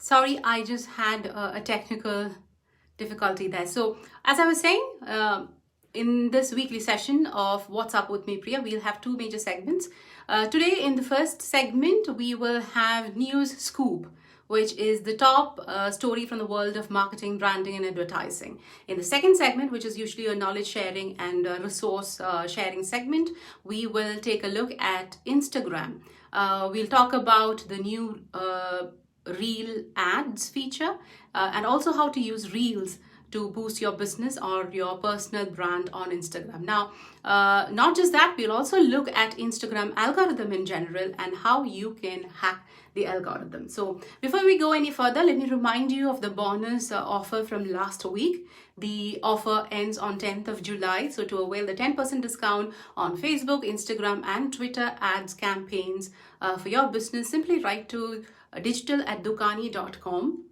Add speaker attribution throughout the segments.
Speaker 1: Sorry, I just had a technical difficulty there. So, as I was saying, in this weekly session of What's Up with me, Priya, we'll have two major segments. Today, in the first segment, we will have News Scoop, which is the top story from the world of marketing, branding, and advertising. In the second segment, which is usually a knowledge sharing and resource sharing segment, we will take a look at Instagram. We'll talk about the new Reel ads feature and also how to use Reels to boost your business or your personal brand on Instagram. Now, not just that, we'll also look at Instagram algorithm in general and how you can hack the algorithm. So before we go any further, let me remind you of the bonus offer from last week. The offer ends on 10th of July. So to avail the 10% discount on Facebook, Instagram, and Twitter ads campaigns for your business, simply write to digital@dukani.com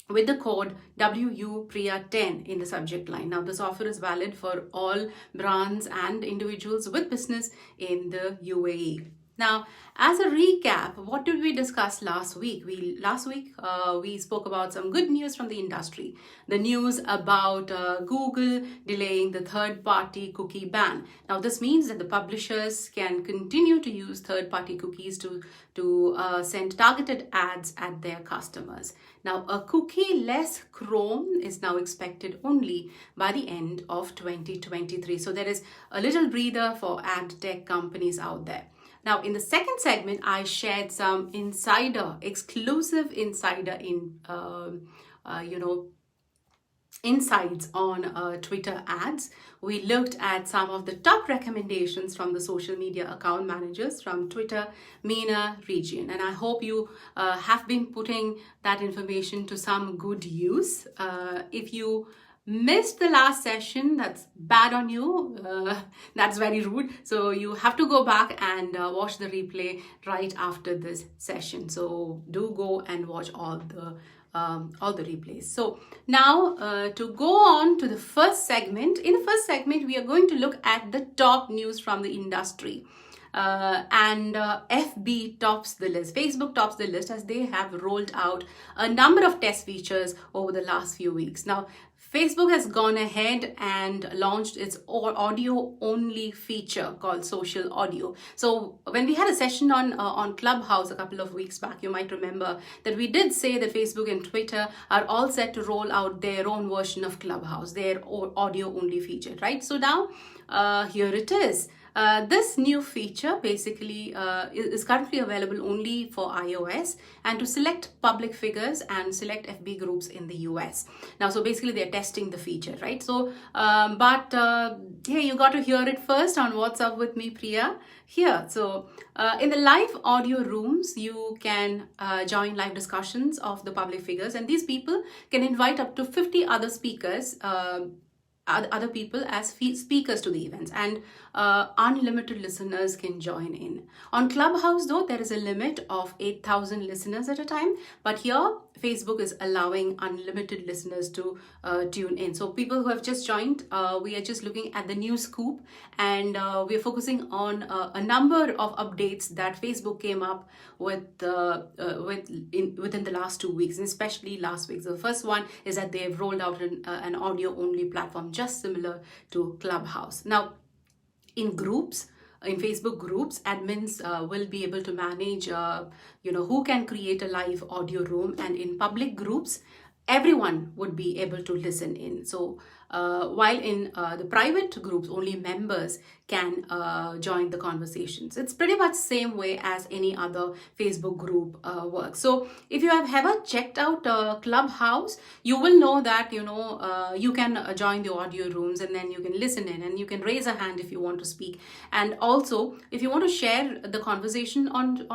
Speaker 1: with the code WUPRIYA10 in the subject line. Now, this offer is valid for all brands and individuals with business in the UAE. Now, as a recap, what did we discuss last week? Last week we spoke about some good news from the industry. The news about Google delaying the third-party cookie ban. Now, this means that the publishers can continue to use third-party cookies to send targeted ads at their customers. Now, a cookie-less Chrome is now expected only by the end of 2023. So there is a little breather for ad tech companies out there. Now, in the second segment, I shared some exclusive insider insights on Twitter ads. We looked at some of the top recommendations from the social media account managers from Twitter MENA region. And I hope you have been putting that information to some good use. If you missed the last session, that's bad on you. That's very rude. So you have to go back and watch the replay right after this session. So do go and watch all the replays. So now to go on to the first segment. In the first segment, we are going to look at the top news from the industry. FB tops the list. Facebook tops the list as they have rolled out a number of test features over the last few weeks. Now, Facebook has gone ahead and launched its audio-only feature called social audio. So when we had a session on Clubhouse a couple of weeks back, you might remember that we did say that Facebook and Twitter are all set to roll out their own version of Clubhouse, their audio-only feature, right? So now here it is. This new feature basically is currently available only for iOS and to select public figures and select FB groups in the US. Now, so basically they're testing the feature, right? So, hey, you got to hear it first on What's Up with me, Priya. Here, so in the live audio rooms, you can join live discussions of the public figures, and these people can invite up to 50 other speakers other people as speakers to the events, and unlimited listeners can join in. On Clubhouse, though, there is a limit of 8,000 listeners at a time, but here Facebook is allowing unlimited listeners to tune in. So people who have just joined, we are just looking at the news scoop, and we're focusing on a number of updates that Facebook came up with within the last 2 weeks, and especially last week. So the first one is that they've rolled out an audio-only platform, just similar to Clubhouse. Now, in groups, in Facebook groups, admins will be able to manage, who can create a live audio room, and in public groups, everyone would be able to listen in. So while in the private groups, only members can join the conversations. It's pretty much same way as any other Facebook group works. So if you have ever checked out Clubhouse, you will know that, you can join the audio rooms, and then you can listen in, and you can raise a hand if you want to speak. And also, if you want to share the conversation on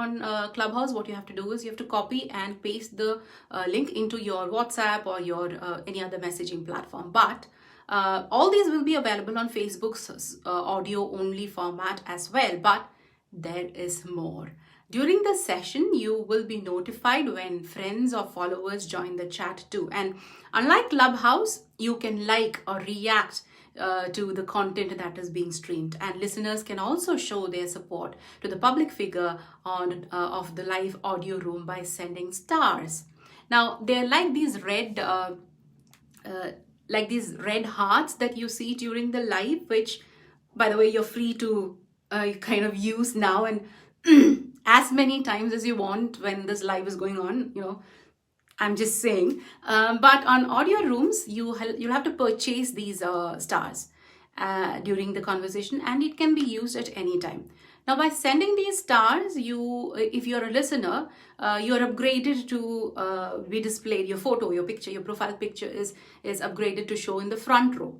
Speaker 1: Clubhouse, what you have to do is you have to copy and paste the link into your WhatsApp or your any other messaging platform. But all these will be available on Facebook's audio-only format as well, but there is more. During the session, you will be notified when friends or followers join the chat too. And unlike Clubhouse, you can like or react to the content that is being streamed, and listeners can also show their support to the public figure of the live audio room by sending stars. Now, they're like these red hearts that you see during the live, which, by the way, you're free to kind of use now and as many times as you want when this live is going on, I'm just saying. But on audio rooms, you'll have to purchase these stars during the conversation, and it can be used at any time. Now, by sending these stars, if you're a listener, you're upgraded to be displayed. Your photo, your picture, your profile picture is upgraded to show in the front row,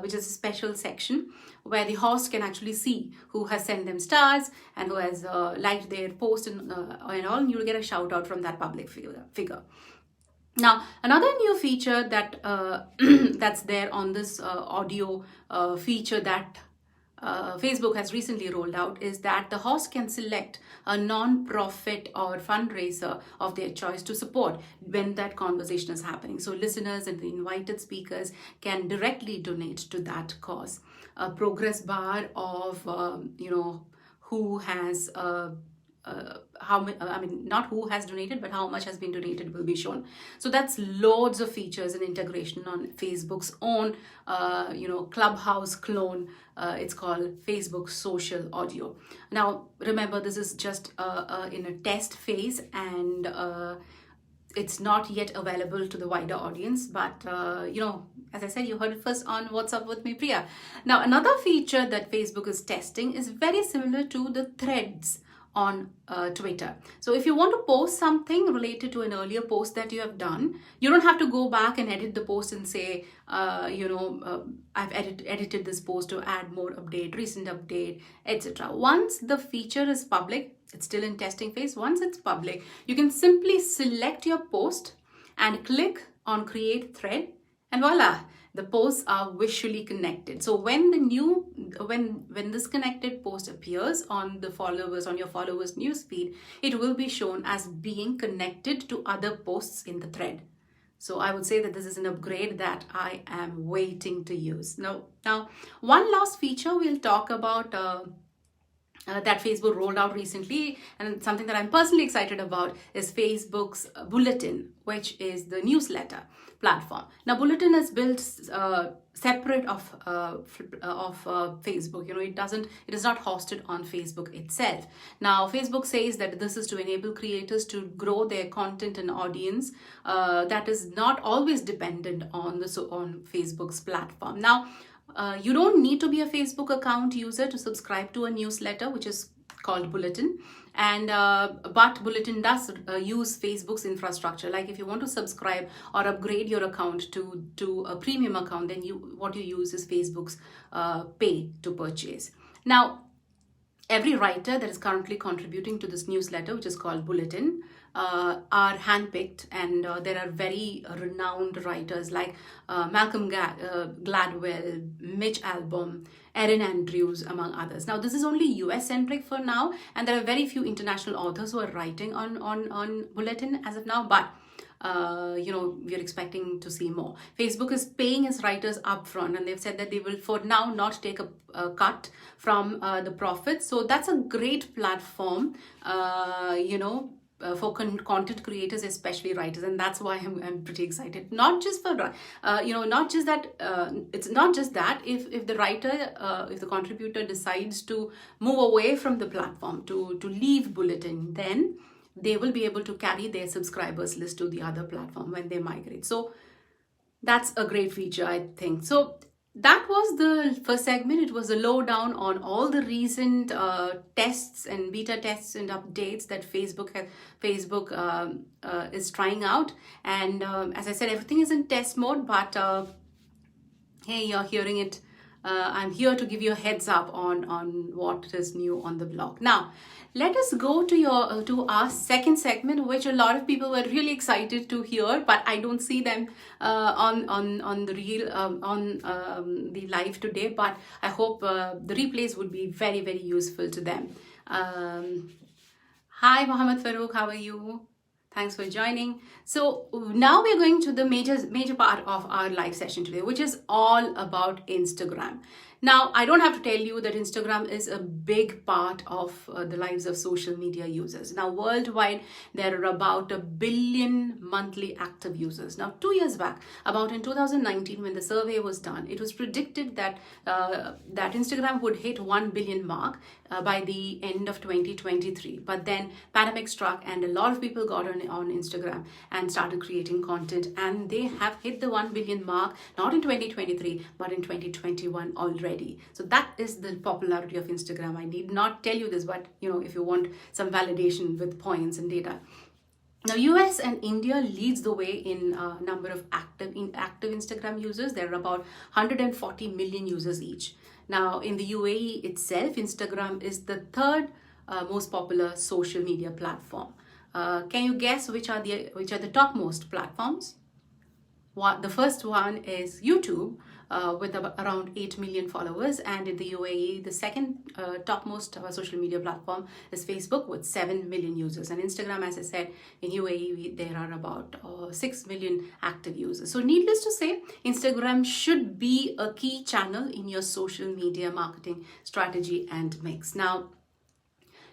Speaker 1: which is a special section where the host can actually see who has sent them stars and who has liked their post and all. And you'll get a shout out from that public figure. Now, another new feature that that's there on this audio feature that Facebook has recently rolled out is that the host can select a non-profit or fundraiser of their choice to support when that conversation is happening. So listeners and the invited speakers can directly donate to that cause. A progress bar of who has not who has donated, but how much has been donated will be shown. So that's loads of features and integration on Facebook's own, Clubhouse clone. It's called Facebook Social Audio. Now, remember, this is just in a test phase, and it's not yet available to the wider audience, but as I said, you heard it first on What's Up with me, Priya. Now, another feature that Facebook is testing is very similar to the threads on Twitter. So if you want to post something related to an earlier post that you have done, you don't have to go back and edit the post and say, I've edited this post to add more update, recent update, etc. Once the feature is public, it's still in testing phase. Once it's public, you can simply select your post and click on create thread, and voila, the posts are visually connected. So when this connected post appears on your followers newsfeed, it will be shown as being connected to other posts in the thread. So I would say that this is an upgrade that I am waiting to use. Now, one last feature we'll talk about that Facebook rolled out recently, and something that I'm personally excited about is Facebook's Bulletin, which is the newsletter platform. Now, Bulletin is built separate of Facebook. It is not hosted on Facebook itself. Now, Facebook says that this is to enable creators to grow their content and audience that is not always dependent on Facebook's platform. Now, you don't need to be a Facebook account user to subscribe to a newsletter, which is called Bulletin. And but Bulletin does use Facebook's infrastructure. Like if you want to subscribe or upgrade your account to a premium account, then what you use is Facebook's pay to purchase. Now, every writer that is currently contributing to this newsletter, which is called Bulletin, are handpicked, and there are very renowned writers like Malcolm Gladwell, Mitch Albom, Erin Andrews, among others. Now, this is only US centric for now, and there are very few international authors who are writing on Bulletin as of now, but we're expecting to see more. Facebook is paying its writers upfront, and they've said that they will for now not take a cut from the profits. So that's a great platform, for content creators, especially writers, and that's why I'm pretty excited. Not just for not just that it's not just that if the writer if the contributor decides to move away from the platform to leave Bulletin, then they will be able to carry their subscribers list to the other platform when they migrate. So that's a great feature, I think. So that was the first segment. It was a lowdown on all the recent tests and beta tests and updates that Facebook is trying out. And as I said, everything is in test mode, but hey, you're hearing it. I'm here to give you a heads up on what is new on the blog. Now, let us go to our second segment, which a lot of people were really excited to hear, but I don't see them on the reel the live today. But I hope the replays would be very, very useful to them. Hi, Mohammed Farouk, how are you? Thanks for joining. So now we're going to the major part of our live session today, which is all about Instagram. Now, I don't have to tell you that Instagram is a big part of the lives of social media users. Now, worldwide, there are about 1 billion monthly active users. Now, 2 years back, about in 2019, when the survey was done, it was predicted that that Instagram would hit 1 billion mark by the end of 2023. But then pandemic struck and a lot of people got on Instagram and started creating content, and they have hit the 1 billion mark, not in 2023, but in 2021 already. So that is the popularity of Instagram. I need not tell you this, but if you want some validation with points and data. Now, US and India leads the way in number of active Instagram users. There are about 140 million users each. Now, in the UAE itself, Instagram is the third most popular social media platform. Can you guess which are the topmost platforms? The first one is YouTube with around 8 million followers, and in the UAE, the second topmost social media platform is Facebook with 7 million users. And Instagram, as I said, in UAE, there are about 6 million active users. So needless to say, Instagram should be a key channel in your social media marketing strategy and mix. Now,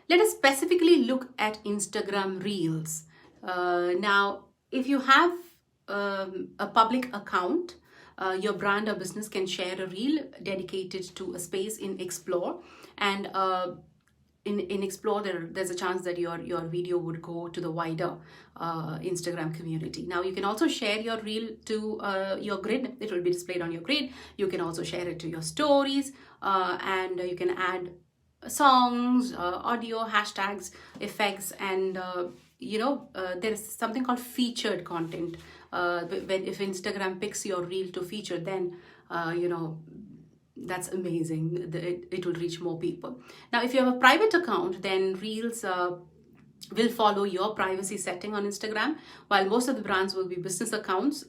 Speaker 1: let us specifically look at Instagram Reels. Now, if you have a public account, your brand or business can share a reel dedicated to a space in Explore, and in Explore there's a chance that your video would go to the wider Instagram community. Now, you can also share your reel to your grid. It will be displayed on your grid. You can also share it to your stories, and you can add songs, audio, hashtags, effects, and there's something called featured content. If Instagram picks your reel to feature, then that's amazing. It will reach more people. Now, if you have a private account, then Reels will follow your privacy setting on Instagram. While most of the brands will be business accounts,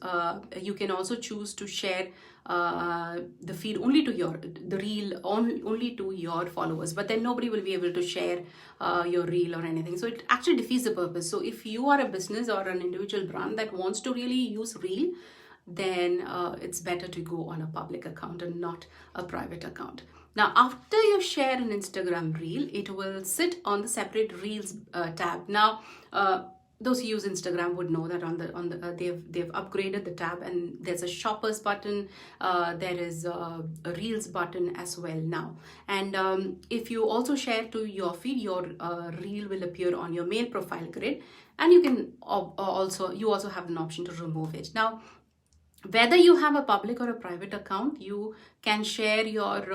Speaker 1: you can also choose to share the feed only to the reel only to your followers, but then nobody will be able to share your reel or anything. So it actually defeats the purpose. So if you are a business or an individual brand that wants to really use reel, then it's better to go on a public account and not a private account. Now, after you share an Instagram reel, it will sit on the separate Reels tab. Now, those who use Instagram would know that they've upgraded the tab, and there's a shoppers button. There is a Reels button as well now. And if you also share to your feed, your reel will appear on your main profile grid, and you can also have an option to remove it. Now, whether you have a public or a private account, you can share your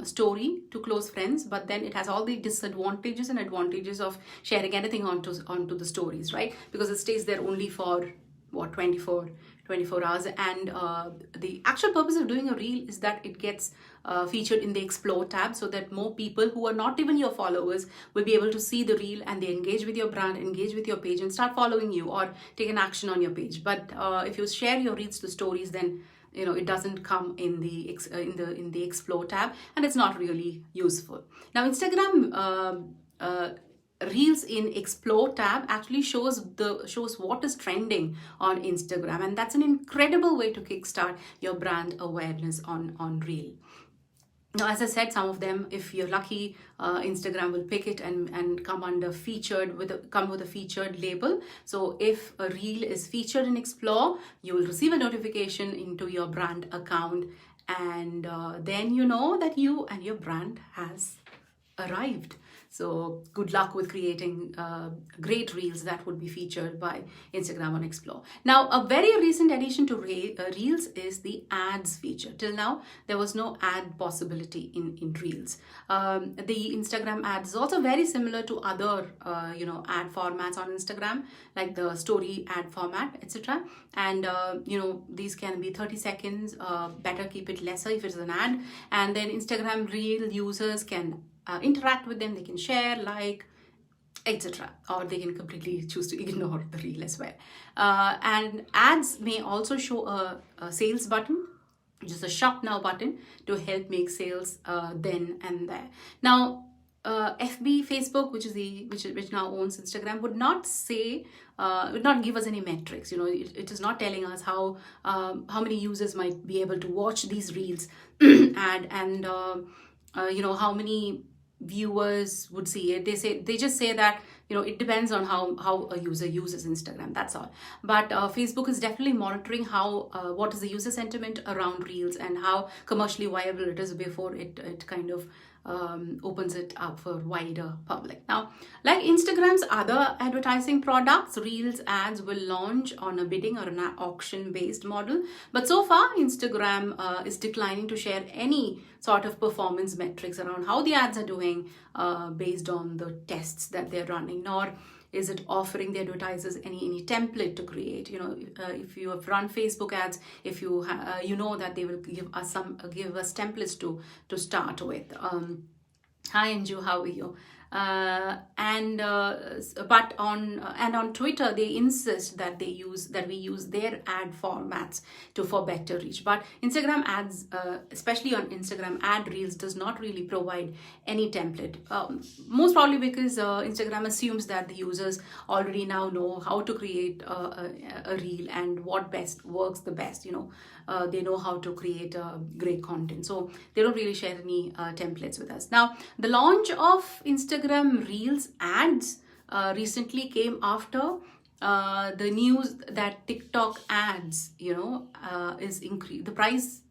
Speaker 1: story to close friends, but then it has all the disadvantages and advantages of sharing anything onto the stories, right? Because it stays there only for 24 hours, and the actual purpose of doing a reel is that it gets featured in the Explore tab, so that more people who are not even your followers will be able to see the reel, and they engage with your brand, engage with your page, and start following you or take an action on your page. But if you share your reels to stories, then it doesn't come in the Explore tab, and it's not really useful. Now, Instagram Reels in Explore tab actually shows what is trending on Instagram, and that's an incredible way to kickstart your brand awareness on Reel. Now, as I said, some of them, if you're lucky, Instagram will pick it and come under featured with a featured label. So if a reel is featured in Explore, you will receive a notification into your brand account, and then you know that you and your brand has arrived. So good luck with creating great reels that would be featured by Instagram on Explore. Now, a very recent addition to Reels is the ads feature. Till now, there was no ad possibility in Reels. The Instagram ads is also very similar to other ad formats on Instagram, like the story ad format, etc. And these can be 30 seconds. Better keep it lesser if it's an ad. And then Instagram Reel users can interact with them, they can share, like, etc. Or they can completely choose to ignore the reel as well. And ads may also show a sales button, which is a shop now button, to help make sales then and there. Now, FB, Facebook, which now owns Instagram, would not would not give us any metrics. It is not telling us how many users might be able to watch these reels, and how many viewers would see it. They just say that it depends on how a user uses Instagram. That's all. But Facebook is definitely monitoring how what is the user sentiment around reels and how commercially viable it is before it kind of opens it up for wider public. Now, like Instagram's other advertising products, Reels ads will launch on a bidding or an auction based model. But so far, Instagram is declining to share any sort of performance metrics around how the ads are doing based on the tests that they're running, nor is it offering the advertisers any template to create. If you have run Facebook ads, if you know that they will give us templates to start with. Hi Anju, how are you? But on Twitter they insist that we use their ad formats for better reach. But Instagram ads, especially on Instagram ad reels, does not really provide any template, most probably because Instagram assumes that the users already now know how to create a reel and what best works the best. They know how to create great content, so they don't really share any templates with us. Now, the launch of Instagram Reels ads recently came after the news that TikTok ads, the price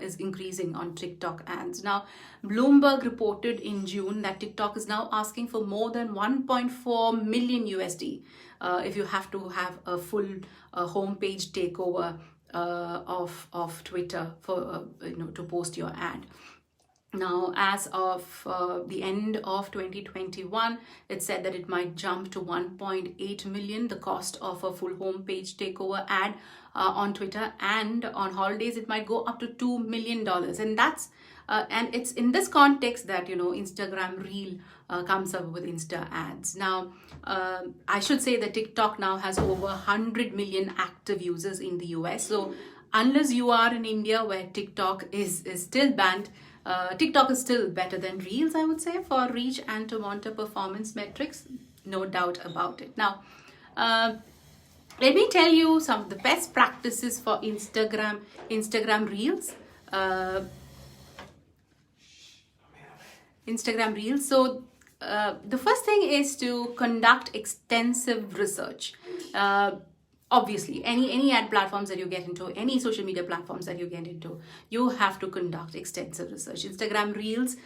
Speaker 1: is increasing on TikTok ads. Now, Bloomberg reported in June that TikTok is now asking for more than 1.4 million USD if you have to have a full homepage takeover of Twitter for to post your ad. Now, as of the end of 2021, it said that it might jump to 1.8 million, the cost of a full homepage takeover ad on Twitter, and on holidays it might go up to $2 million. And that's and it's in this context that Instagram Reel comes up with Insta ads. Now, I should say that TikTok now has over 100 million active users in the US. So unless you are in India where TikTok is still banned, TikTok is still better than Reels, I would say, for reach and to monitor performance metrics. No doubt about it. Now, let me tell you some of the best practices for Instagram Reels. Instagram Reels. So the first thing is to conduct extensive research. Obviously, any ad platforms that you get into, any social media platforms that you get into, you have to conduct extensive research. Instagram Reels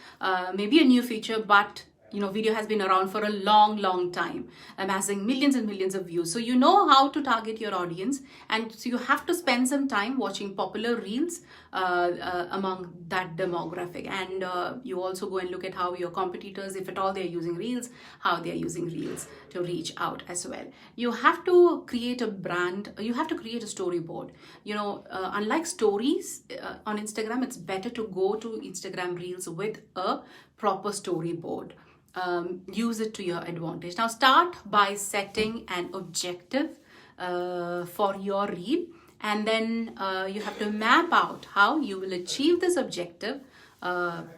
Speaker 1: may be a new feature, but video has been around for a long time, amassing millions and millions of views. So you know how to target your audience, and so you have to spend some time watching popular reels among that demographic. And you also go and look at how your competitors, if at all they're using reels, how they're using reels to reach out as well. You have to create a brand, you have to create a storyboard. Unlike stories on Instagram, it's better to go to Instagram Reels with a proper storyboard. Use it to your advantage. Now, start by setting an objective for your reel, and then you have to map out how you will achieve this objective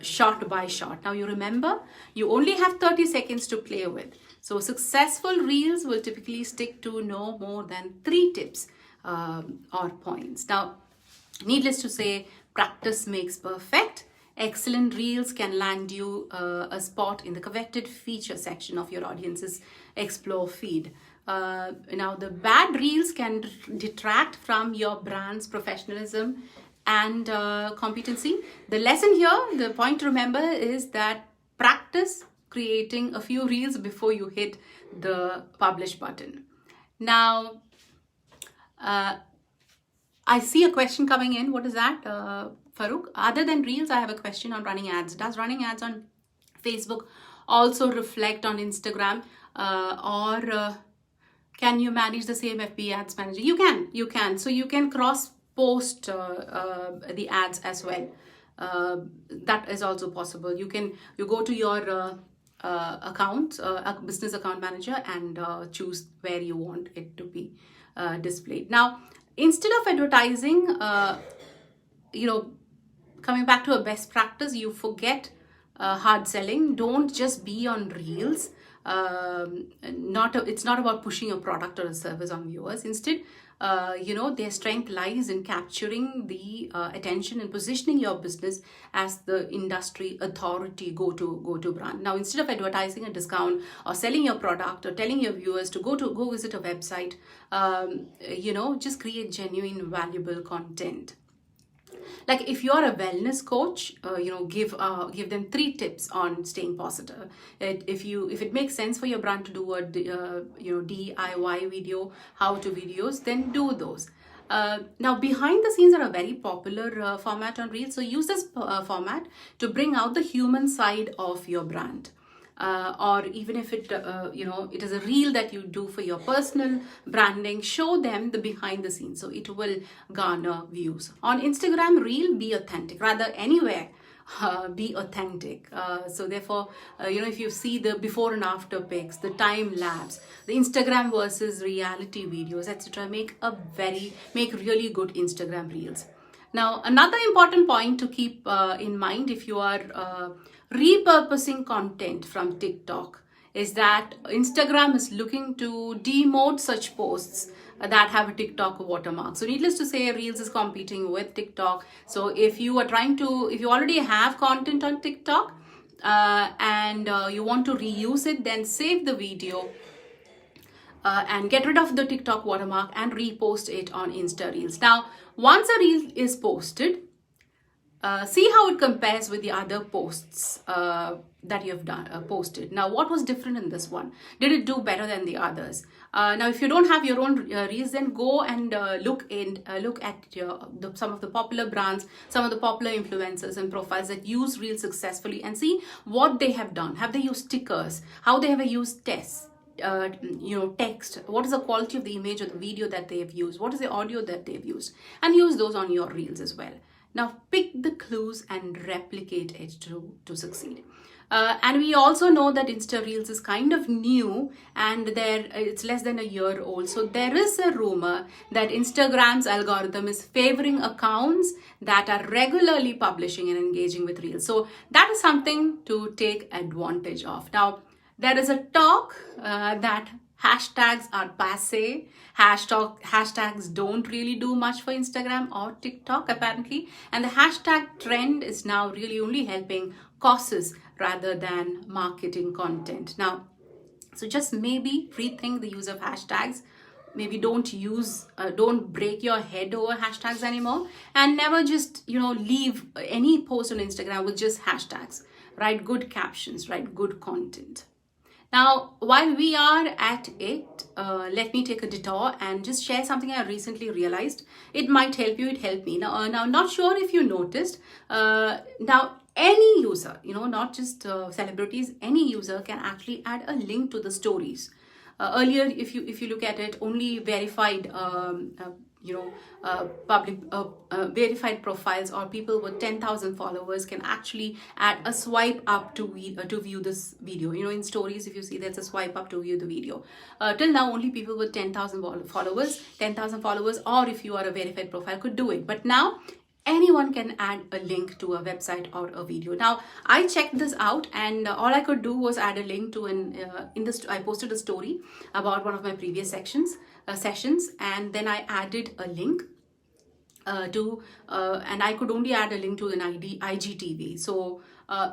Speaker 1: shot by shot. Now, you remember, you only have 30 seconds to play with. So successful reels will typically stick to no more than 3 tips or points. Now, needless to say, practice makes perfect. Excellent reels can land you a spot in the coveted feature section of your audience's explore feed. Now, the bad reels can detract from your brand's professionalism and competency. The lesson here, the point to remember, is that practice creating a few reels before you hit the publish button. Now, I see a question coming in. What is that, Farooq? Other than reels, I have a question on running ads. Does running ads on Facebook also reflect on Instagram, or can you manage the same FB ads manager? You can. So you can cross post the ads as well. That is also possible. You go to your account, business account manager, and choose where you want it to be displayed. Now, instead of advertising, coming back to a best practice, you forget hard selling. Don't just be on Reels. It's not about pushing a product or a service on viewers. Instead, their strength lies in capturing the attention and positioning your business as the industry authority go-to brand. Now, instead of advertising a discount or selling your product or telling your viewers to go visit a website, just create genuine, valuable content. Like if you're a wellness coach, give them 3 tips on staying positive. If it makes sense for your brand to do a DIY video, how-to videos, then do those. Now, behind the scenes are a very popular format on Reels. So use this format to bring out the human side of your brand. Or even if it is a reel that you do for your personal branding, show them the behind the scenes, so it will garner views. On Instagram Reel, be authentic. Rather, anywhere, be authentic. So therefore, if you see the before and after pics, the time lapse, the Instagram versus reality videos, etc., make really good Instagram Reels. Now, another important point to keep in mind if you are repurposing content from TikTok is that Instagram is looking to demote such posts that have a TikTok watermark. So needless to say, Reels is competing with TikTok. So if you already have content on TikTok and you want to reuse it, then save the video and get rid of the TikTok watermark and repost it on Insta Reels. Now, once a reel is posted, see how it compares with the other posts that you have posted. Now, what was different in this one? Did it do better than the others? Now, if you don't have your own reels, then go and look at some of the popular brands, some of the popular influencers and profiles that use reels successfully, and see what they have done. Have they used stickers? How they have used text? What is the quality of the image or the video that they have used? What is the audio that they've used? And use those on your reels as well. Now pick the clues and replicate it to succeed. And we also know that Insta Reels is kind of new and it's less than a year old. So there is a rumor that Instagram's algorithm is favoring accounts that are regularly publishing and engaging with Reels. So that is something to take advantage of. Now, there is a talk that hashtags are passé. Hashtags don't really do much for Instagram or TikTok apparently. And the hashtag trend is now really only helping causes rather than marketing content. Now, so just maybe rethink the use of hashtags. Maybe don't break your head over hashtags anymore, and never just, leave any post on Instagram with just hashtags. Write good captions, write good content. Now, while we are at it, let me take a detour and just share something I recently realized. It might help you, it helped me. Now, not sure if you noticed. Now, any user, not just celebrities, any user can actually add a link to the stories. Earlier, if you look at it, only verified verified profiles or people with 10,000 followers can actually add a swipe up to view this video. In stories, if you see, there's a swipe up to view the video. Till now, only people with 10,000 followers, or if you are a verified profile, could do it. But now, anyone can add a link to a website or a video. Now, I checked this out, and all I could do was add a link to I posted a story about one of my previous sessions, and then I added a link and I could only add a link to an IGTV. So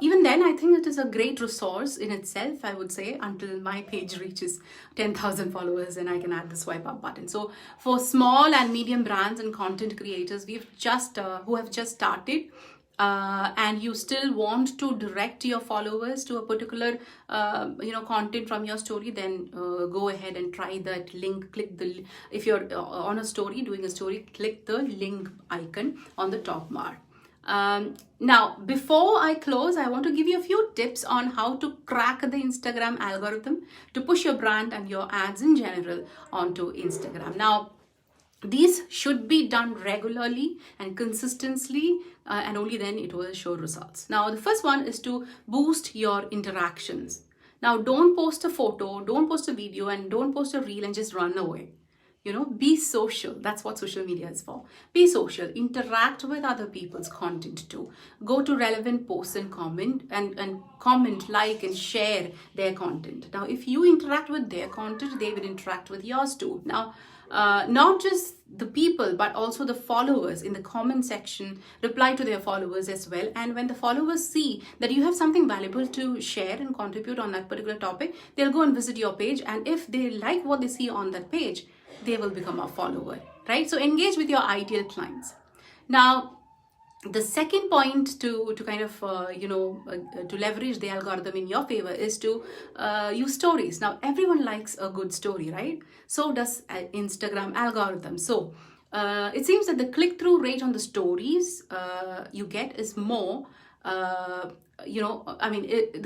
Speaker 1: even then, I think it is a great resource in itself, I would say, until my page reaches 10,000 followers and I can add the swipe up button. So for small and medium brands and content creators, who have just started, and you still want to direct your followers to a particular content from your story, then go ahead and try that link. If you're on a story, doing a story, click the link icon on the top bar. Now, before I close, I want to give you a few tips on how to crack the Instagram algorithm to push your brand and your ads in general onto Instagram. Now, these should be done regularly and consistently, and only then it will show results. Now, the first one is to boost your interactions. Now, don't post a photo, don't post a video, and don't post a reel and just run away. Be social. That's what social media is for. Be social. Interact with other people's content too. Go to relevant posts and comment, like, and share their content. Now, if you interact with their content, they will interact with yours too. Now, not just the people, but also the followers in the comment section reply to their followers as well. And when the followers see that you have something valuable to share and contribute on that particular topic, they'll go and visit your page. And if they like what they see on that page, they will become a follower, right? So engage with your ideal clients. Now, the second point to kind of to leverage the algorithm in your favor is to use stories. Now, everyone likes a good story, right? So does Instagram algorithm. So it seems that the click-through rate on the stories you get is more. The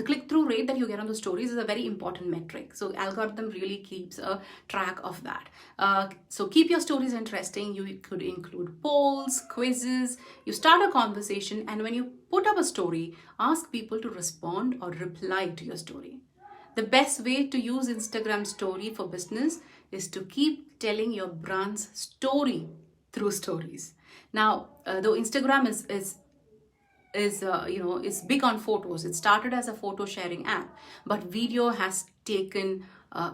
Speaker 1: click-through rate that you get on the stories is a very important metric. So algorithm really keeps a track of that. So keep your stories interesting. You could include polls, quizzes. You start a conversation, and when you put up a story, ask people to respond or reply to your story. The best way to use Instagram story for business is to keep telling your brand's story through stories. Now, though Instagram is big on photos. It started as a photo sharing app, but video has taken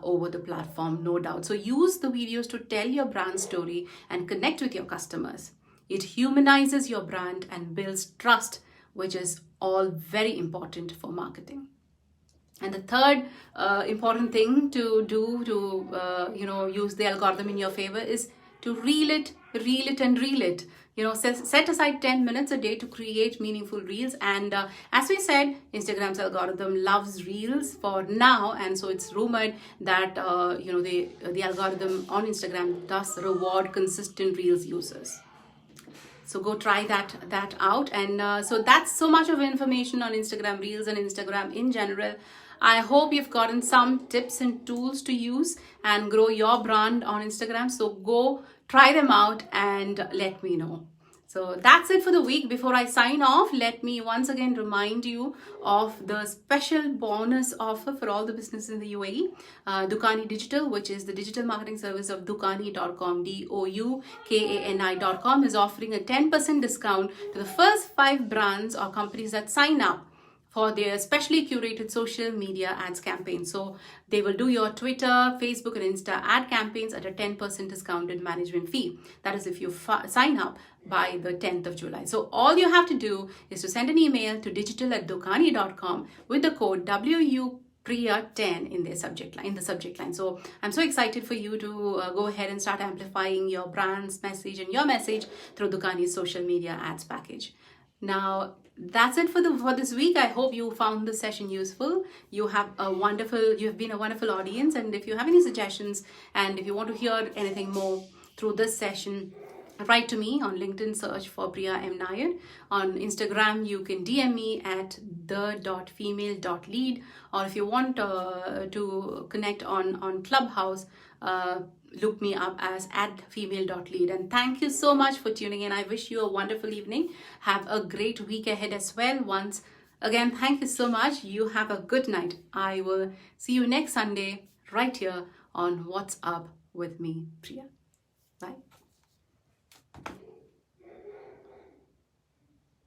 Speaker 1: over the platform, no doubt. So use the videos to tell your brand story and connect with your customers. It humanizes your brand and builds trust, which is all very important for marketing. And the third important thing to do to use the algorithm in your favor is to reel it, and reel it. Set aside 10 minutes a day to create meaningful reels. And as we said, Instagram's algorithm loves reels for now, and so it's rumored that the algorithm on Instagram does reward consistent reels users. So go try that out. And so that's so much of information on Instagram Reels and Instagram in general. I hope you've gotten some tips and tools to use and grow your brand on Instagram. So go try them out and let me know. So that's it for the week. Before I sign off, let me once again remind you of the special bonus offer for all the businesses in the UAE. Dukani Digital, which is the digital marketing service of Dukani.com, DOUKANI.com, is offering a 10% discount to the first 5 brands or companies that sign up for their specially curated social media ads campaign. So they will do your Twitter, Facebook, and Insta ad campaigns at a 10% discounted management fee. That is if you sign up by the 10th of July. So all you have to do is to send an email to digital@dukani.com with the code WUPRIYA10 in the subject line. So I'm so excited for you to go ahead and start amplifying your brand's message and your message through Dukani's social media ads package. Now, that's it for this week. I hope you found this session useful. You have been a wonderful audience, and if you have any suggestions and if you want to hear anything more through this session, write to me on LinkedIn, search for Priya M. Nair. On Instagram, you can DM me at the.female.lead, or if you want to connect on Clubhouse, look me up as @female.lead. And thank you so much for tuning in. I wish you a wonderful evening. Have a great week ahead as well. Once again, thank you so much. You have a good night. I will see you next Sunday right here on What's Up with me, Priya. Bye.